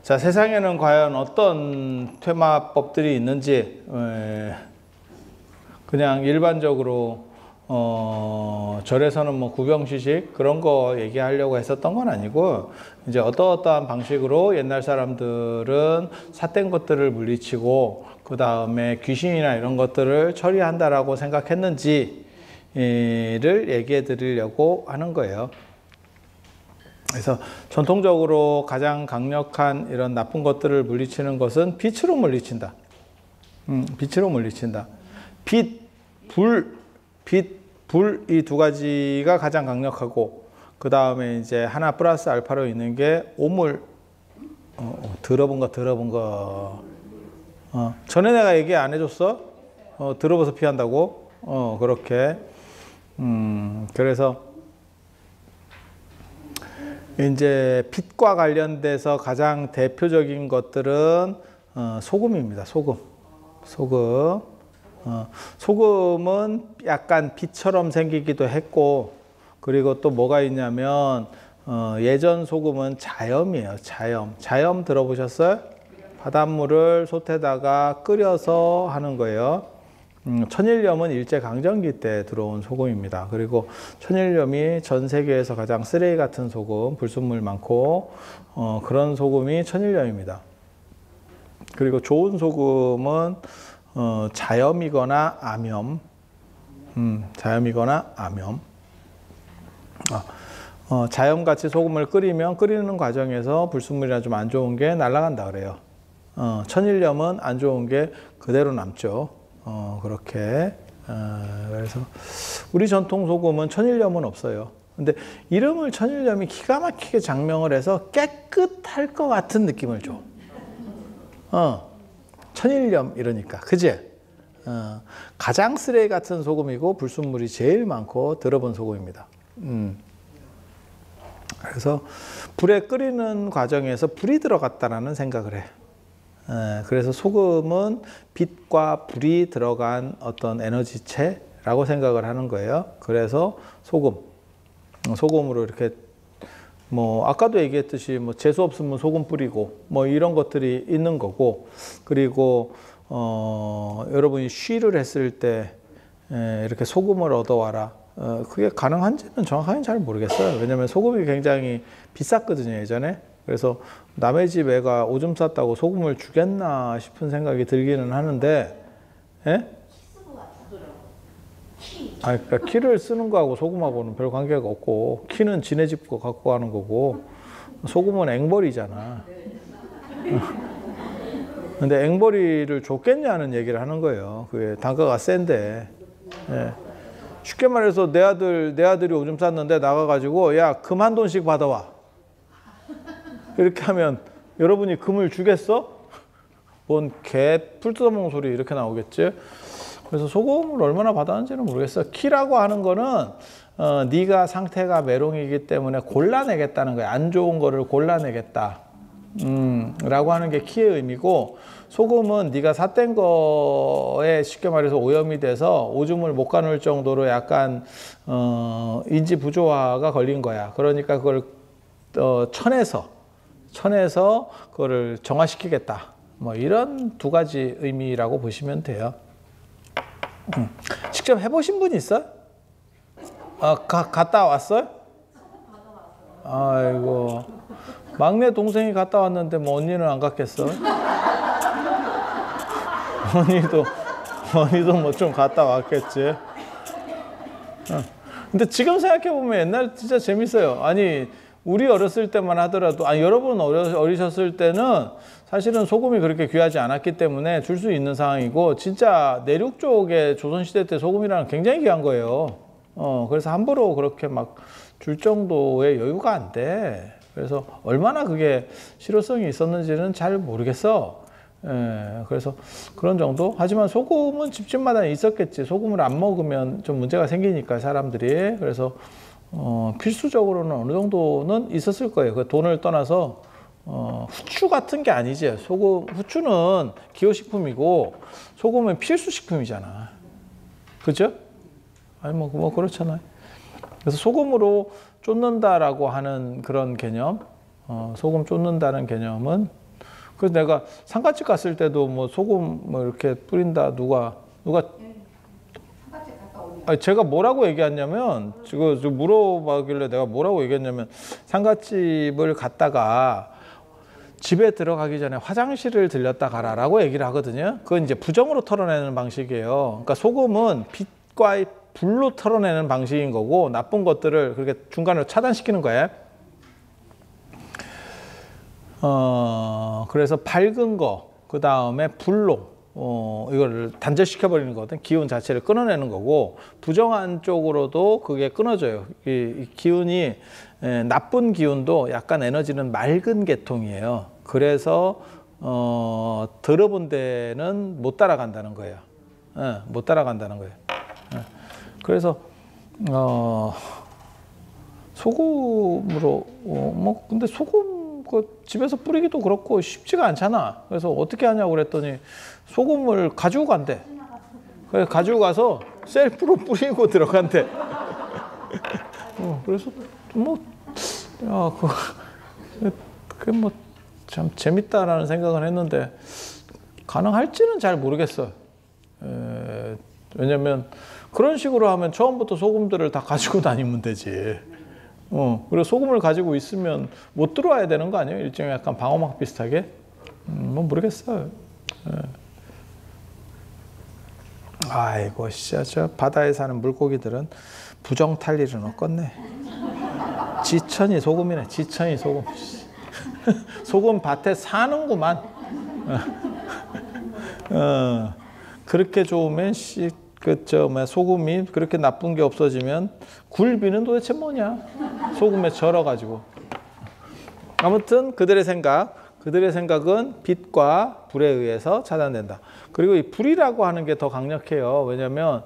자, 세상에는 과연 어떤 퇴마법들이 있는지 그냥 일반적으로 절에서는 뭐 구병시식 그런 거 얘기하려고 했었던 건 아니고 이제 어떠한 방식으로 옛날 사람들은 삿된 것들을 물리치고 그 다음에 귀신이나 이런 것들을 처리한다라고 생각했는지를 얘기해 드리려고 하는 거예요. 그래서 전통적으로 가장 강력한 이런 나쁜 것들을 물리치는 것은 빛으로 물리친다. 빛으로 물리친다. 빛, 불 이 두 가지가 가장 강력하고 그 다음에 이제 하나 플러스 알파로 있는 게 오물. 들어본 거. 전에 내가 얘기 안 해줬어? 들어봐서 피한다고? 그렇게. 그래서 이제 빛과 관련돼서 가장 대표적인 것들은 소금입니다. 소금은 약간 빛처럼 생기기도 했고, 그리고 또 뭐가 있냐면 예전 소금은 자염이에요. 자염 들어보셨어요? 바닷물을 솥에다가 끓여서 하는 거예요. 천일염은 일제강점기 때 들어온 소금입니다. 그리고 천일염이 전 세계에서 가장 쓰레기 같은 소금, 불순물 많고 그런 소금이 천일염입니다. 그리고 좋은 소금은 자염이거나 암염, 자염같이 소금을 끓이는 과정에서 불순물이나 좀 안 좋은 게 날아간다 그래요. 천일염은 안 좋은 게 그대로 남죠. 그렇게. 그래서 우리 전통 소금은 천일염은 없어요. 근데 이름을 천일염이 기가 막히게 장명을 해서 깨끗할 것 같은 느낌을 줘. 천일염 이러니까. 그지? 가장 쓰레기 같은 소금이고 불순물이 제일 많고 들어본 소금입니다. 그래서 불에 끓이는 과정에서 불이 들어갔다라는 생각을 해. 그래서 소금은 빛과 불이 들어간 어떤 에너지체라고 생각을 하는 거예요. 그래서 소금으로 이렇게 뭐 아까도 얘기했듯이 뭐 재수 없으면 소금 뿌리고 뭐 이런 것들이 있는 거고, 그리고 여러분이 쉬를 했을 때 이렇게 소금을 얻어와라. 그게 가능한지는 정확하게 잘 모르겠어요. 왜냐면 소금이 굉장히 비쌌거든요, 예전에. 그래서 남의 집 애가 오줌 쌌다고 소금을 주겠나 싶은 생각이 들기는 하는데, 예? 그러니까 키를 쓰는 거하고 소금하고는 별 관계가 없고, 키는 지네 집 거 갖고 가는 거고, 소금은 앵벌이잖아. 근데 앵벌이를 줬겠냐는 얘기를 하는 거예요. 그게 단가가 센데. 예. 쉽게 말해서 내 아들이 오줌 쌌는데 나가가지고 야, 금 한 돈씩 받아와. 이렇게 하면 여러분이 금을 주겠어? 뭔 개 풀 뜯어먹는 소리 이렇게 나오겠지? 그래서 소금을 얼마나 받았는지는 모르겠어요. 키라고 하는 거는 네가 상태가 메롱이기 때문에 골라내겠다는 거야. 안 좋은 거를 골라내겠다. 라고 하는 게 키의 의미고, 소금은 네가 삿된 거에 쉽게 말해서 오염이 돼서 오줌을 못 가눌 정도로 약간 인지 부조화가 걸린 거야. 그러니까 그걸 쳐내서 그거를 정화시키겠다. 뭐 이런 두 가지 의미라고 보시면 돼요. 직접 해보신 분 있어요? 갔다 왔어요? 아이고, 막내 동생이 갔다 왔는데 뭐 언니는 안 갔겠어? 언니도 뭐 좀 갔다 왔겠지. 근데 지금 생각해보면 옛날 진짜 재밌어요. 아니, 우리 어렸을 때만 하더라도, 여러분 어리셨을 때는 사실은 소금이 그렇게 귀하지 않았기 때문에 줄 수 있는 상황이고, 진짜 내륙 쪽에 조선시대 때 소금이라는 굉장히 귀한 거예요. 그래서 함부로 그렇게 막 줄 정도의 여유가 안 돼. 그래서 얼마나 그게 실효성이 있었는지는 잘 모르겠어. 그래서 그런 정도? 하지만 소금은 집집마다 있었겠지. 소금을 안 먹으면 좀 문제가 생기니까 사람들이. 그래서 필수적으로는 어느 정도는 있었을 거예요. 그 돈을 떠나서 후추 같은 게 아니지. 후추는 기호식품이고 소금은 필수식품이잖아. 그죠? 아니 뭐 그렇잖아요. 그래서 소금으로 쫓는다라고 하는 그런 개념, 소금 쫓는다는 개념은 그래서 내가 상가집 갔을 때도 뭐 소금 뭐 이렇게 뿌린다 누가 아니, 제가 뭐라고 얘기했냐면 지금 물어봐길래 내가 뭐라고 얘기했냐면 상가집을 갔다가 집에 들어가기 전에 화장실을 들렸다 가라라고 얘기를 하거든요. 그건 이제 부정으로 털어내는 방식이에요. 그러니까 소금은 빛과 불로 털어내는 방식인 거고 나쁜 것들을 그렇게 중간으로 차단시키는 거예요. 그래서 밝은 거, 그 다음에 불로 이거를 단절시켜 버리는 거거든. 기운 자체를 끊어내는 거고 부정한 쪽으로도 그게 끊어져요. 이 기운이 나쁜 기운도 약간 에너지는 맑은 계통이에요. 그래서 들어본 데는 못 따라간다는 거예요. 못 따라간다는 거예요. 그래서 소금으로 뭐 근데 소금 그 집에서 뿌리기도 그렇고 쉽지가 않잖아. 그래서 어떻게 하냐고 그랬더니 소금을 가지고 간대. 그래서 가지고 가서 셀프로 뿌리고 들어간대. 그래서 뭐, 야, 그게 뭐 참 재밌다라는 생각은 했는데 가능할지는 잘 모르겠어요. 왜냐면 그런 식으로 하면 처음부터 소금들을 다 가지고 다니면 되지. 그리고 소금을 가지고 있으면 못 들어와야 되는 거 아니에요? 일종의 약간 방어막 비슷하게? 뭐 모르겠어요. 아이고, 진짜 저 바다에 사는 물고기들은 부정탈 일은 없겠네. 지천이 소금이네, 지천이 소금. 소금 밭에 사는구만. 그렇게 좋으면 소금이 그렇게 나쁜 게 없어지면 굴비는 도대체 뭐냐? 소금에 절어가지고. 아무튼 그들의 생각은 빛과 불에 의해서 차단된다. 그리고 이 불이라고 하는 게 더 강력해요. 왜냐하면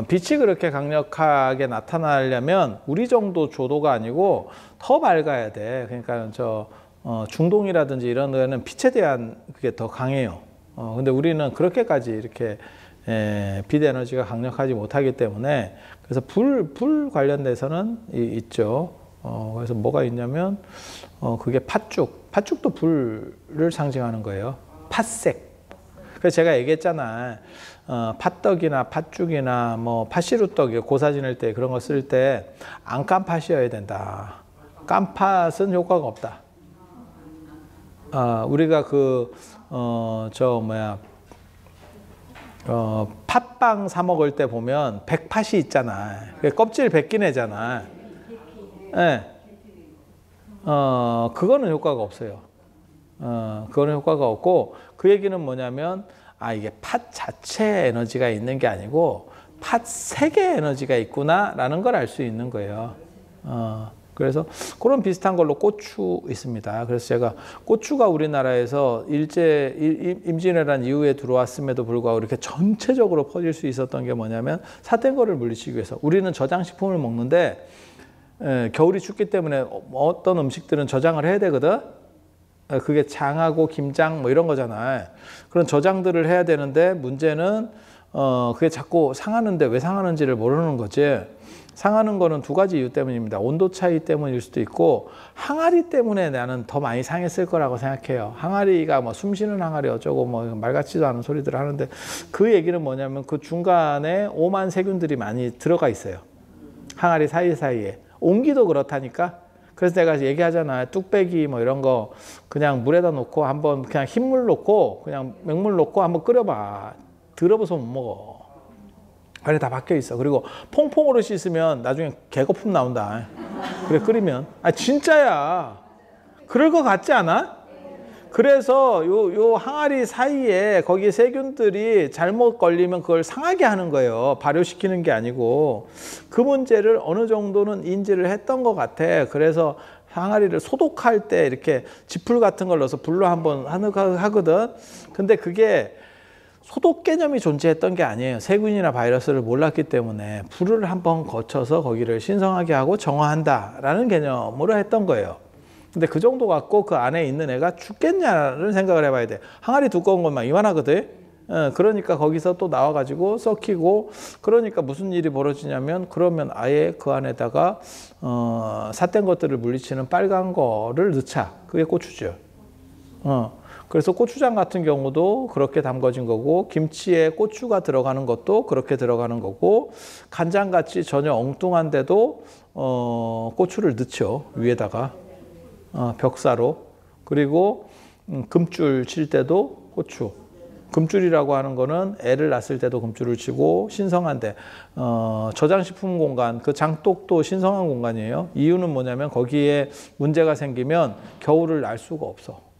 빛이 그렇게 강력하게 나타나려면 우리 정도 조도가 아니고 더 밝아야 돼. 그러니까 중동이라든지 이런 데는 빛에 대한 그게 더 강해요. 근데 우리는 그렇게까지 이렇게 빛 에너지가 강력하지 못하기 때문에 그래서 불 관련돼서는 있죠. 그래서 뭐가 있냐면 그게 팥죽도 불을 상징하는 거예요. 팥색. 그래서 제가 얘기했잖아. 팥떡이나 팥죽이나 뭐 팥시루떡 고사 지낼 때 그런 거 쓸 때 안 깐 팥이어야 된다. 깐 팥은 효과가 없다. 우리가 팥빵 사 먹을 때 보면 백팥이 있잖아. 껍질 벗기내잖아. 네. 그거는 효과가 없어요. 그거는 효과가 없고 그 얘기는 뭐냐면 이게 팥 자체에 에너지가 있는 게 아니고 팥색의 에너지가 있구나라는 걸 알 수 있는 거예요. 그래서 그런 비슷한 걸로 고추 있습니다. 그래서 제가 고추가 우리나라에서 임진왜란 이후에 들어왔음에도 불구하고 이렇게 전체적으로 퍼질 수 있었던 게 뭐냐면 사태거를 물리치기 위해서. 우리는 저장식품을 먹는데 겨울이 춥기 때문에 어떤 음식들은 저장을 해야 되거든. 그게 장하고 김장 뭐 이런 거잖아요. 그런 저장들을 해야 되는데 문제는 그게 자꾸 상하는데 왜 상하는지를 모르는 거지. 상하는 거는 두 가지 이유 때문입니다. 온도 차이 때문일 수도 있고 항아리 때문에 나는 더 많이 상했을 거라고 생각해요. 항아리가 뭐 숨쉬는 항아리 어쩌고 뭐 말 같지도 않은 소리들을 하는데 그 얘기는 뭐냐면 그 중간에 오만 세균들이 많이 들어가 있어요. 항아리 사이사이에. 온기도 그렇다니까. 그래서 내가 얘기하잖아요. 뚝배기 뭐 이런 거 그냥 물에다 놓고 한번 그냥 흰물 놓고 그냥 맹물 놓고 한번 끓여봐. 더러워서 못 먹어. 안에 다 박혀 있어. 그리고 퐁퐁으로 씻으면 나중에 개거품 나온다. 그래 끓이면. 진짜야. 그럴 것 같지 않아? 그래서 요 항아리 사이에 거기 세균들이 잘못 걸리면 그걸 상하게 하는 거예요. 발효시키는 게 아니고. 그 문제를 어느 정도는 인지를 했던 것 같아. 그래서 항아리를 소독할 때 이렇게 지풀 같은 걸 넣어서 불로 한번 하거든. 근데 그게 소독 개념이 존재했던 게 아니에요. 세균이나 바이러스를 몰랐기 때문에 불을 한번 거쳐서 거기를 신성하게 하고 정화한다라는 개념으로 했던 거예요. 근데 그 정도 갖고 그 안에 있는 애가 죽겠냐는 생각을 해봐야 돼. 항아리 두꺼운 것만 이만하거든. 그러니까 거기서 또 나와가지고 썩히고 그러니까 무슨 일이 벌어지냐면 그러면 아예 그 안에다가 삿된 것들을 물리치는 빨간 거를 넣자. 그게 고추죠. 그래서 고추장 같은 경우도 그렇게 담궈진 거고, 김치에 고추가 들어가는 것도 그렇게 들어가는 거고, 간장같이 전혀 엉뚱한데도 고추를 넣죠. 위에다가 벽사로. 그리고 금줄 칠 때도 고추. 금줄이라고 하는 거는 애를 낳았을 때도 금줄을 치고, 신성한데 저장식품 공간, 그 장독도 신성한 공간이에요. 이유는 뭐냐면 거기에 문제가 생기면 겨울을 날 수가 없어.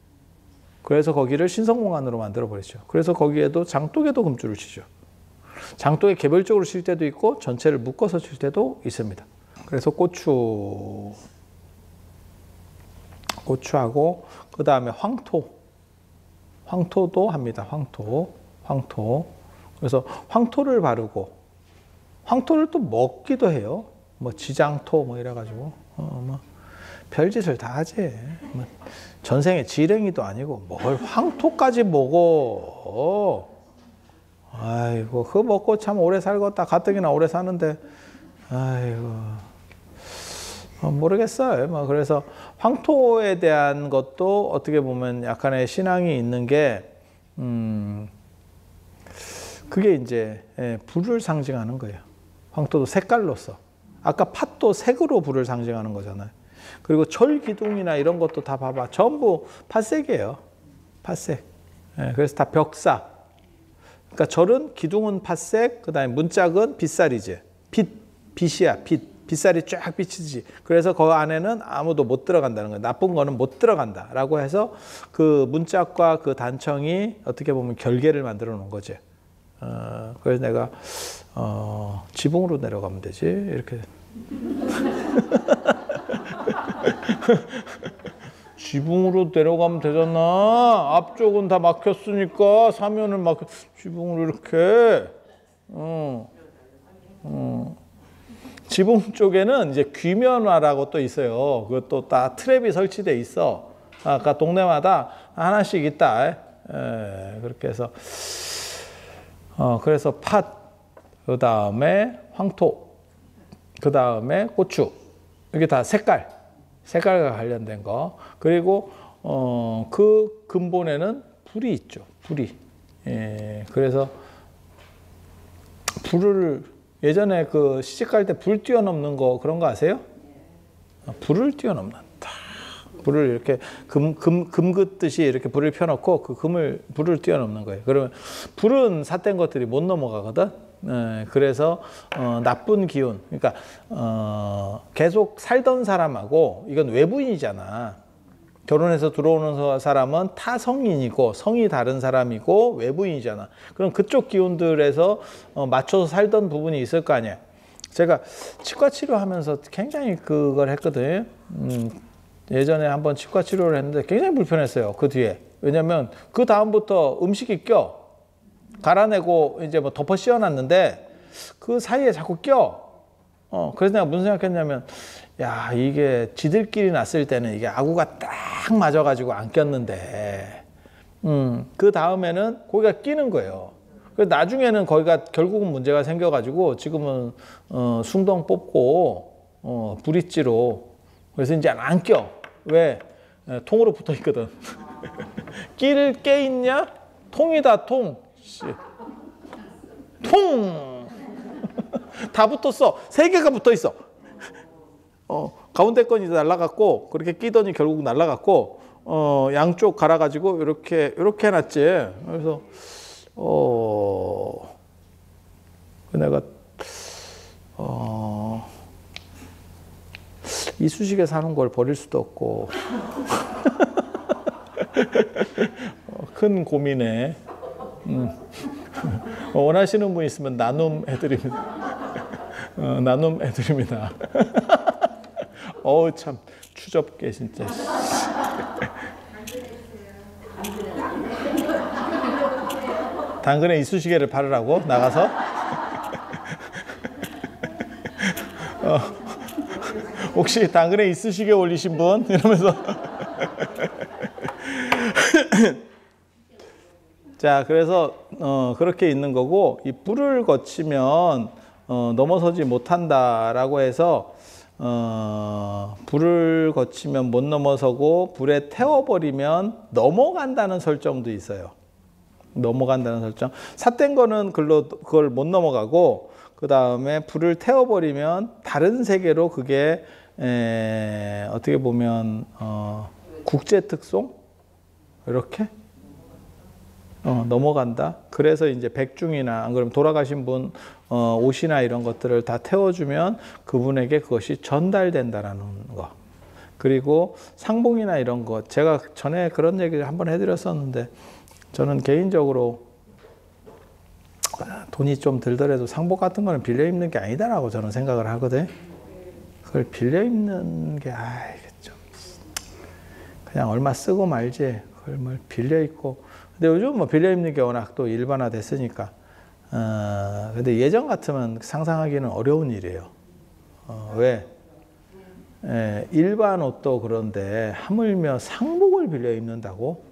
그래서 거기를 신성 공간으로 만들어 버리죠. 그래서 거기에도 장독에도 금줄을 치죠. 장독에 개별적으로 칠 때도 있고 전체를 묶어서 칠 때도 있습니다. 그래서 고추하고 그 다음에 황토도 합니다. 황토. 그래서 황토를 바르고, 황토를 또 먹기도 해요. 뭐 지장토 뭐 이래가지고 뭐 별짓을 다 하지. 뭐 전생에 지랭이도 아니고 뭘 황토까지 먹어. 아이고, 그거 먹고 참 오래 살겠다. 가뜩이나 오래 사는데, 아이고. 모르겠어요. 뭐 그래서 황토에 대한 것도 어떻게 보면 약간의 신앙이 있는 게, 그게 이제 불을 상징하는 거예요. 황토도 색깔로서. 아까 팥도 색으로 불을 상징하는 거잖아요. 그리고 절기둥이나 이런 것도 다 봐봐. 전부 팥색이에요. 팥색. 그래서 다 벽사. 그러니까 절은 기둥은 팥색, 그 다음에 문짝은 빛살이지. 빛이야, 빛. 빗살이 쫙 비치지. 그래서 그 안에는 아무도 못 들어간다는 거예요. 나쁜 거는 못 들어간다라고 해서 그 문짝과 그 단청이 어떻게 보면 결계를 만들어 놓은 거지. 그래서 내가 지붕으로 내려가면 되지. 이렇게. 지붕으로 내려가면 되잖아. 앞쪽은 다 막혔으니까 사면을 지붕으로 이렇게. 지붕 쪽에는 이제 귀면화라고 또 있어요. 그것도 다 트랩이 설치돼 있어. 아까 동네마다 하나씩 있다. 그렇게 해서 그래서 팥, 그 다음에 황토, 그 다음에 고추. 이게 다 색깔과 관련된 거. 그리고 그 근본에는 불이 있죠. 불이. 그래서 불을 예전에 그 시집갈 때 불 뛰어넘는 거 그런 거 아세요? 불을 뛰어넘는다. 불을 이렇게 금 긋듯이 이렇게 불을 펴놓고 그 불을 뛰어넘는 거예요. 그러면 불은 삿된 것들이 못 넘어가거든. 그래서 나쁜 기운, 그러니까 계속 살던 사람하고, 이건 외부인이잖아. 결혼해서 들어오는 사람은 타성인이고 성이 다른 사람이고 외부인이잖아. 그럼 그쪽 기운들에서 맞춰서 살던 부분이 있을 거 아니야. 제가 치과 치료하면서 굉장히 그걸 했거든요. 예전에 한번 치과 치료를 했는데 굉장히 불편했어요. 그 뒤에. 왜냐면 그 다음부터 음식이 껴. 갈아내고 이제 뭐 덮어 씌워놨는데 그 사이에 자꾸 껴. 그래서 내가 무슨 생각했냐면, 야, 이게 지들끼리 났을 때는 이게 아구가 딱 맞아가지고 안 꼈는데, 그 다음에는 거기가 끼는 거예요. 그래서 나중에는 거기가 결국은 문제가 생겨가지고 지금은 숭덩 뽑고 브릿지로. 그래서 이제 안 껴. 왜? 통으로 붙어 있거든. 끼를 깨 있냐? 통이다, 통. 통. 다 붙었어. 3개가 붙어 있어. 가운데 건이 날라갔고, 그렇게 끼더니 결국 날라갔고, 양쪽 갈아가지고 이렇게 해놨지. 그래서 내가 이쑤시개 사는 걸 버릴 수도 없고 큰 고민에 원하시는 분 있으면 나눔해드립니다. 나눔해드립니다. 어우 참 추접게 진짜. 당근에 이쑤시개를 바르라고 나가서 혹시 당근에 이쑤시개 올리신 분 이러면서 자 그래서 그렇게 있는 거고, 이 불을 거치면 넘어서지 못한다라고 해서 불을 거치면 못 넘어서고 불에 태워버리면 넘어간다는 설정도 있어요. 넘어간다는 설정. 삿된 거는 그걸 못 넘어가고 그 다음에 불을 태워버리면 다른 세계로 그게 어떻게 보면 국제 특송 이렇게 넘어간다. 그래서 이제 백중이나 안 그러면 돌아가신 분 옷이나 이런 것들을 다 태워주면 그분에게 그것이 전달된다라는 거. 그리고 상봉이나 이런 것, 제가 전에 그런 얘기를 한번 해드렸었는데 저는 개인적으로 돈이 좀 들더라도 상복 같은 거는 빌려 입는 게 아니다라고 저는 생각을 하거든. 그걸 빌려 입는 게 좀 그냥 얼마 쓰고 말지. 그걸 뭘 빌려 입고. 근데 요즘 뭐 빌려 입는 게 워낙 또 일반화됐으니까. 근데 예전 같으면 상상하기는 어려운 일이에요. 왜? 일반 옷도 그런데 하물며 상복을 빌려 입는다고?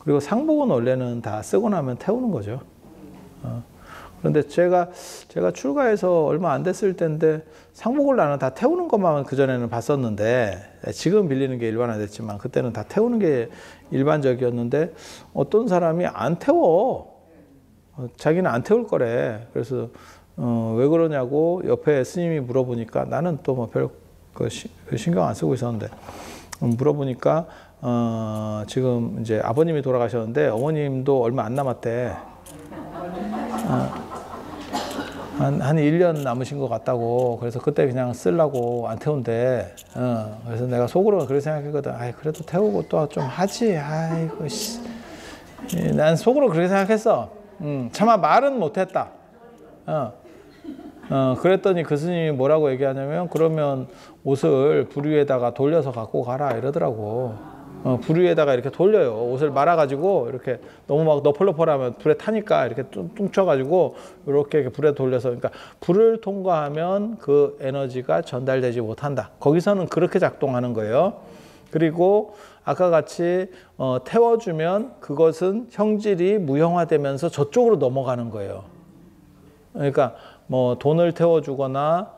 그리고 상복은 원래는 다 쓰고 나면 태우는 거죠. 그런데 제가 출가해서 얼마 안 됐을 때인데 상복을 나는 다 태우는 것만 그전에는 봤었는데 지금 빌리는 게 일반화됐지만 그때는 다 태우는 게 일반적이었는데 어떤 사람이 안 태워. 자기는 안 태울 거래. 그래서 왜 그러냐고 옆에 스님이 물어보니까 나는 또 뭐 별 신경 안 쓰고 있었는데 물어보니까 지금 이제 아버님이 돌아가셨는데 어머님도 얼마 안 남았대. 한 1년 남으신 것 같다고. 그래서 그때 그냥 쓰려고 안 태운대. 그래서 내가 속으로 그렇게 생각했거든. 아이, 그래도 태우고 또 좀 하지. 아이고, 씨. 난 속으로 그렇게 생각했어. 차마 말은 못했다. 그랬더니 그 스님이 뭐라고 얘기하냐면, 그러면 옷을 불 위에다가 돌려서 갖고 가라 이러더라고. 불 위에다가 이렇게 돌려요. 옷을 말아가지고 이렇게 너무 막 너펄너펄하면 불에 타니까 이렇게 뚱쳐가지고 이렇게 불에 돌려서, 그러니까 불을 통과하면 그 에너지가 전달되지 못한다. 거기서는 그렇게 작동하는 거예요. 그리고 아까 같이 태워주면 그것은 형질이 무형화되면서 저쪽으로 넘어가는 거예요. 그러니까 뭐 돈을 태워주거나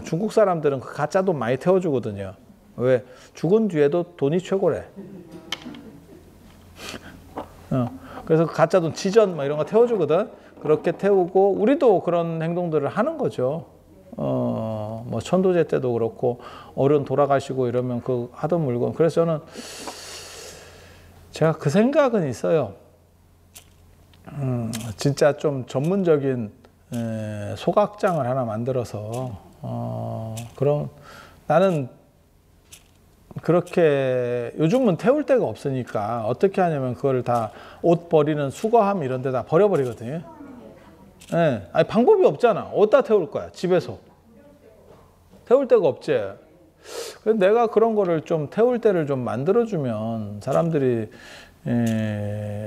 중국 사람들은 그 가짜 돈 많이 태워주거든요. 왜? 죽은 뒤에도 돈이 최고래. 그래서 가짜 돈, 지전 뭐 이런 거 태워주거든. 그렇게 태우고 우리도 그런 행동들을 하는 거죠. 뭐 천도제 때도 그렇고 어른 돌아가시고 이러면 그 하던 물건. 그래서 저는 제가 그 생각은 있어요. 진짜 좀 전문적인 소각장을 하나 만들어서 그럼 나는 그렇게 요즘은 태울 데가 없으니까 어떻게 하냐면 그거를 다 옷 버리는 수거함 이런 데다 버려버리거든요. 네. 아니, 방법이 없잖아. 어디다 태울 거야? 집에서. 태울 데가 없지. 그래서 내가 그런 거를 좀 태울 데를 좀 만들어주면 사람들이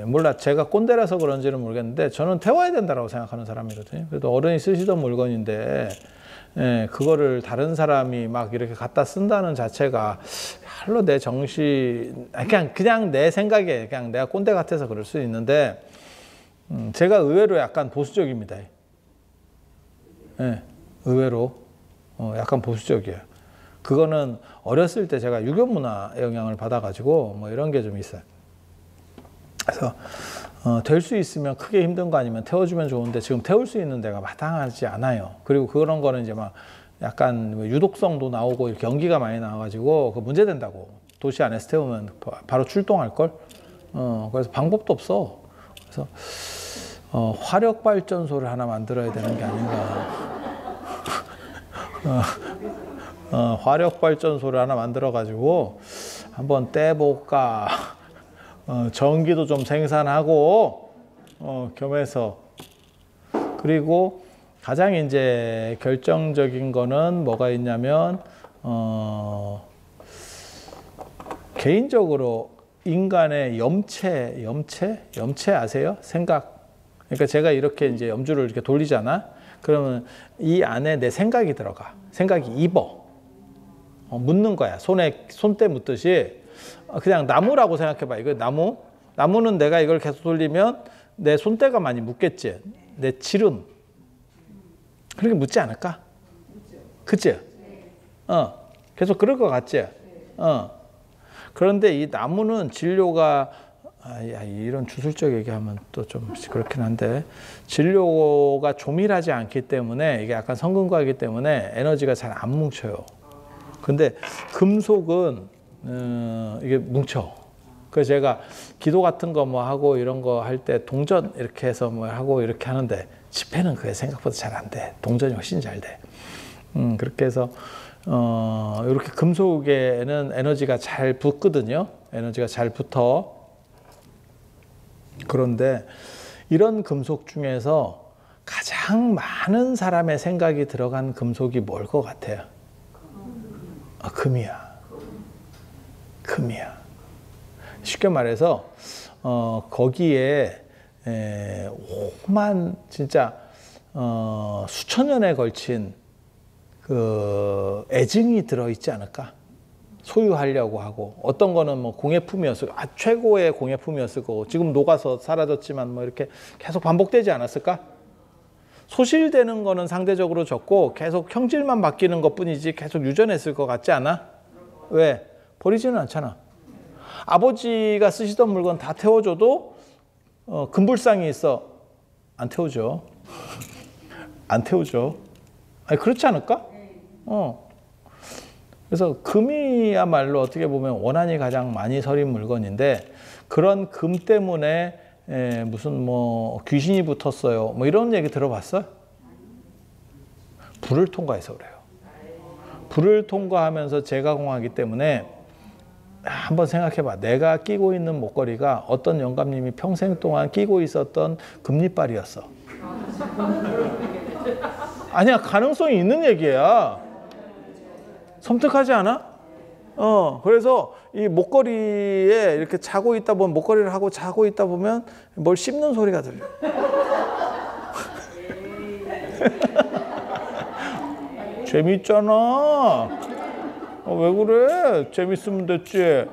몰라, 제가 꼰대라서 그런지는 모르겠는데 저는 태워야 된다고 생각하는 사람이거든요. 그래도 어른이 쓰시던 물건인데 그거를 다른 사람이 막 이렇게 갖다 쓴다는 자체가 별로 내 정신, 그냥 내 생각에 그냥 내가 꼰대 같아서 그럴 수 있는데 제가 의외로 약간 보수적입니다. 의외로 약간 보수적이에요. 그거는 어렸을 때 제가 유교 문화 영향을 받아가지고 뭐 이런 게 좀 있어요. 그래서 될 수 있으면 크게 힘든 거 아니면 태워주면 좋은데 지금 태울 수 있는 데가 마땅하지 않아요. 그리고 그런 거는 이제 막 약간 유독성도 나오고 이렇게 연기가 많이 나와가지고 그 문제된다고. 도시 안에서 태우면 바로 출동할걸. 그래서 방법도 없어. 그래서 화력 발전소를 하나 만들어야 되는 게 아닌가. 화력 발전소를 하나 만들어 가지고 한번 떼볼까. 전기도 좀 생산하고 겸해서. 그리고 가장 이제 결정적인 거는 뭐가 있냐면 개인적으로 인간의 염체 아세요? 생각. 그러니까 제가 이렇게 이제 염주를 이렇게 돌리잖아. 그러면 이 안에 내 생각이 들어가. 생각이 입어. 묻는 거야. 손때 묻듯이. 그냥 나무라고 생각해봐. 이거 나무는 내가 이걸 계속 돌리면 내 손때가 많이 묻겠지. 내 질은. 그렇게 묻지 않을까? 그치? 계속 그럴 것 같지? 그런데 이 나무는 진료가 이런 주술적 얘기하면 또 좀 그렇긴 한데 진료가 조밀하지 않기 때문에 이게 약간 성근과이기 때문에 에너지가 잘 안 뭉쳐요. 근데 금속은 이게 뭉쳐. 그래서 제가 기도 같은 거 뭐 하고 이런 거 할 때 동전 이렇게 해서 뭐 하고 이렇게 하는데 집회는 그게 생각보다 잘 안 돼. 동전이 훨씬 잘 돼. 그렇게 해서 이렇게 금속에는 에너지가 잘 붙거든요. 에너지가 잘 붙어. 그런데 이런 금속 중에서 가장 많은 사람의 생각이 들어간 금속이 뭘 것 같아요? 금이야. 금이야. 쉽게 말해서 거기에 오만 진짜 수천 년에 걸친 그 애증이 들어있지 않을까? 소유하려고 하고 어떤 거는 뭐 공예품이었을 최고의 공예품이었을 거고 지금 녹아서 사라졌지만 뭐 이렇게 계속 반복되지 않았을까? 소실되는 거는 상대적으로 적고 계속 형질만 바뀌는 것뿐이지 계속 유전했을 것 같지 않아? 왜? 버리지는 않잖아. 아버지가 쓰시던 물건 다 태워줘도 금불상이 있어. 안 태우죠. 안 태우죠. 아니 그렇지 않을까? 그래서 금이야말로 어떻게 보면 원한이 가장 많이 서린 물건인데 그런 금 때문에 무슨 뭐 귀신이 붙었어요. 뭐 이런 얘기 들어봤어요? 불을 통과해서 그래요. 불을 통과하면서 재가공하기 때문에 한번 생각해봐. 내가 끼고 있는 목걸이가 어떤 영감님이 평생 동안 끼고 있었던 금리빨이었어. 아니야, 가능성이 있는 얘기야. 섬뜩하지 않아? 그래서 이 목걸이에 이렇게 자고 있다 보면 목걸이를 하고 자고 있다 보면 뭘 씹는 소리가 들려. 재밌잖아. 왜 그래? 재밌으면 됐지.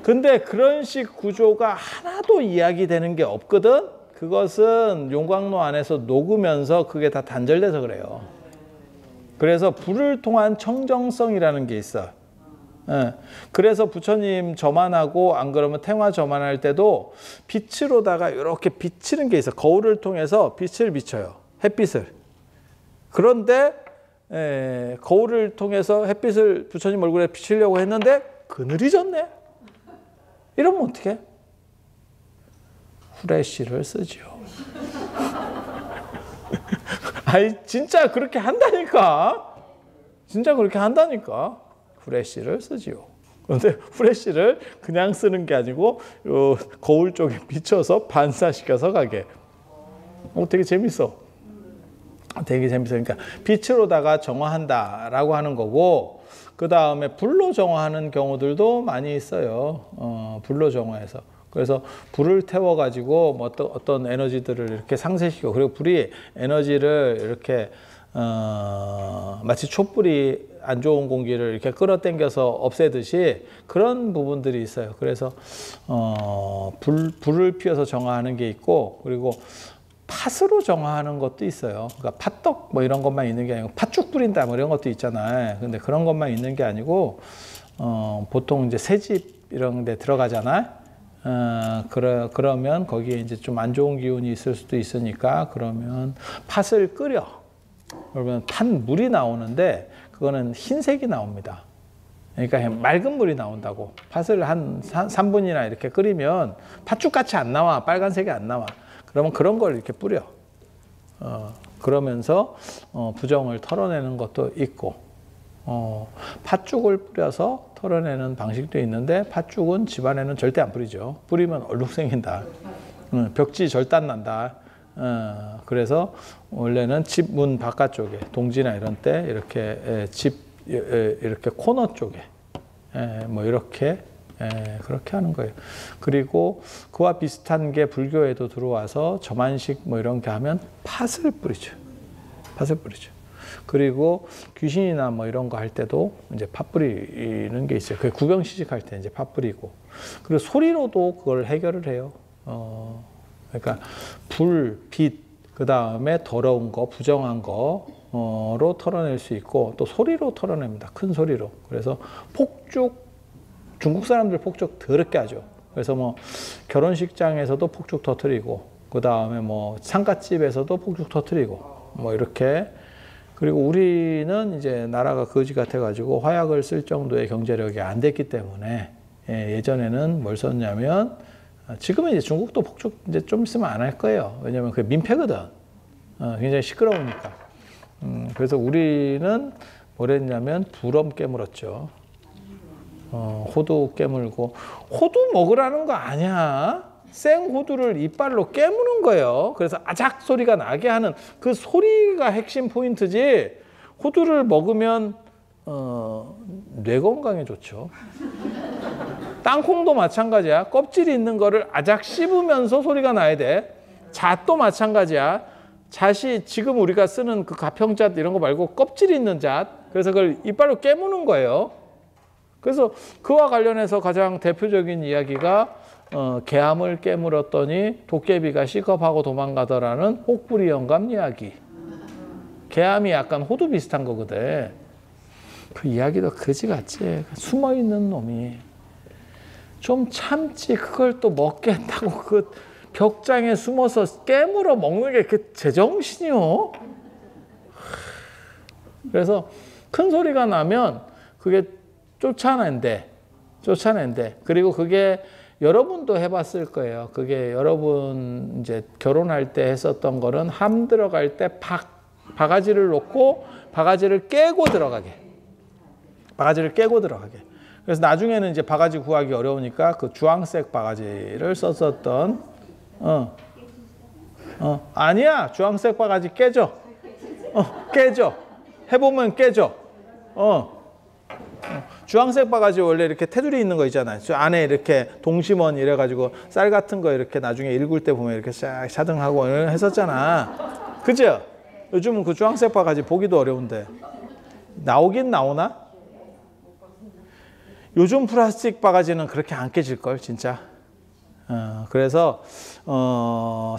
근데 그런 식 구조가 하나도 이야기되는 게 없거든. 그것은 용광로 안에서 녹으면서 그게 다 단절돼서 그래요. 그래서 불을 통한 청정성이라는 게 있어. 그래서 부처님 저만하고 안 그러면 탱화 저만할 때도 빛으로다가 이렇게 비치는 게 있어. 거울을 통해서 빛을 비춰요. 햇빛을. 그런데 거울을 통해서 햇빛을 부처님 얼굴에 비치려고 했는데 그늘이 졌네. 이러면 어떻게? 후레쉬를 쓰죠. 아니 진짜 그렇게 한다니까. 진짜 그렇게 한다니까. 후레쉬를 쓰지요. 그런데 후레쉬를 그냥 쓰는 게 아니고 요 거울 쪽에 비춰서 반사시켜서 가게. 되게 재밌어. 되게 재밌어. 그러니까 빛으로다가 정화한다라고 하는 거고 그 다음에 불로 정화하는 경우들도 많이 있어요. 불로 정화해서. 그래서 불을 태워가지고 뭐 어떤 에너지들을 이렇게 상쇄시키고 그리고 불이 에너지를 이렇게 마치 촛불이 안 좋은 공기를 이렇게 끌어당겨서 없애듯이 그런 부분들이 있어요. 그래서 불을 피워서 정화하는 게 있고 그리고 팥으로 정화하는 것도 있어요. 그러니까 팥떡 뭐 이런 것만 있는 게 아니고 팥죽 뿌린다 뭐 이런 것도 있잖아요. 근데 그런 것만 있는 게 아니고 보통 이제 새집 이런 데 들어가잖아요. 그러면 거기에 이제 좀 안 좋은 기운이 있을 수도 있으니까 그러면 팥을 끓여. 그러면 팥물이 나오는데 그거는 흰색이 나옵니다. 그러니까 맑은 물이 나온다고. 팥을 한 3분이나 이렇게 끓이면 팥죽같이 안 나와. 빨간색이 안 나와. 그러면 그런 걸 이렇게 뿌려. 그러면서 부정을 털어내는 것도 있고 팥죽을 뿌려서 털어내는 방식도 있는데 팥죽은 집안에는 절대 안 뿌리죠. 뿌리면 얼룩 생긴다. 벽지 절단 난다. 그래서 원래는 집 문 바깥쪽에 동지나 이런 때 이렇게 집 이렇게 코너 쪽에 뭐 이렇게 그렇게 하는 거예요. 그리고 그와 비슷한 게 불교에도 들어와서 점안식 뭐 이런 게 하면 팥을 뿌리죠. 팥을 뿌리죠. 그리고 귀신이나 뭐 이런 거 할 때도 이제 팥 뿌리는 게 있어요. 그 구경 시식할 때 이제 팥 뿌리고. 그리고 소리로도 그걸 해결을 해요. 그러니까 불, 빛, 그 다음에 더러운 거, 부정한 거, 로 털어낼 수 있고 또 소리로 털어냅니다. 큰 소리로. 그래서 폭죽, 중국 사람들 폭죽 더럽게 하죠. 그래서 뭐 결혼식장에서도 폭죽 터뜨리고 그 다음에 뭐 상갓집에서도 폭죽 터뜨리고 뭐 이렇게. 그리고 우리는 이제 나라가 거지 같아가지고 화약을 쓸 정도의 경제력이 안 됐기 때문에 예전에는 뭘 썼냐면 지금은 이제 중국도 폭죽 이제 좀 있으면 안 할 거예요. 왜냐면 그게 민폐거든. 굉장히 시끄러우니까. 그래서 우리는 뭘 했냐면 부럼 깨물었죠. 호두 깨물고. 호두 먹으라는 거 아니야. 생 호두를 이빨로 깨무는 거예요. 그래서 아작 소리가 나게 하는 그 소리가 핵심 포인트지. 호두를 먹으면 뇌 건강에 좋죠. 땅콩도 마찬가지야. 껍질이 있는 거를 아작 씹으면서 소리가 나야 돼. 잣도 마찬가지야. 잣이 지금 우리가 쓰는 그 가평잣 이런 거 말고 껍질이 있는 잣. 그래서 그걸 이빨로 깨무는 거예요. 그래서 그와 관련해서 가장 대표적인 이야기가 개암을 깨물었더니 도깨비가 시겁하고 도망가더라는 혹부리 영감 이야기. 개암이 약간 호두 비슷한 거거든. 그 이야기도 그지같이 숨어있는 놈이 좀 참지 그걸 또 먹겠다고 그 벽장에 숨어서 깨물어 먹는 게 그 제정신이요. 그래서 큰 소리가 나면 그게 쫓아낸대. 그리고 그게 여러분도 해봤을 거예요. 그게 여러분 이제 결혼할 때 했었던 거는 함 들어갈 때 바가지를 놓고 바가지를 깨고 들어가게. 그래서 나중에는 이제 바가지 구하기 어려우니까 그 주황색 바가지를 썼었던. 아니야. 주황색 바가지 깨져. 깨져. 해보면 깨져. 주황색 바가지 원래 이렇게 테두리 있는 거 있잖아요. 저 안에 이렇게 동심원 이래가지고 쌀 같은 거 이렇게 나중에 읽을 때 보면 이렇게 싹 차등하고 했었잖아. 그죠? 요즘은 그 주황색 바가지 보기도 어려운데. 나오긴 나오나? 요즘 플라스틱 바가지는 그렇게 안 깨질걸, 진짜. 그래서,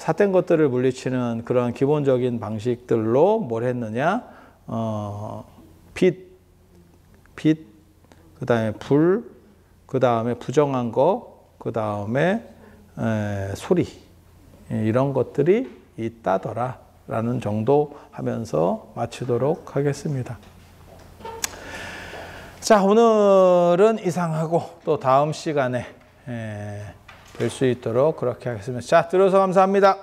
삿된 것들을 물리치는 그런 기본적인 방식들로 뭘 했느냐? 빛, 그 다음에 불, 그 다음에 부정한 거, 그 다음에 소리. 이런 것들이 있다더라. 라는 정도 하면서 마치도록 하겠습니다. 자, 오늘은 이상하고 또 다음 시간에 뵐 수 있도록 그렇게 하겠습니다. 자, 들어서 감사합니다.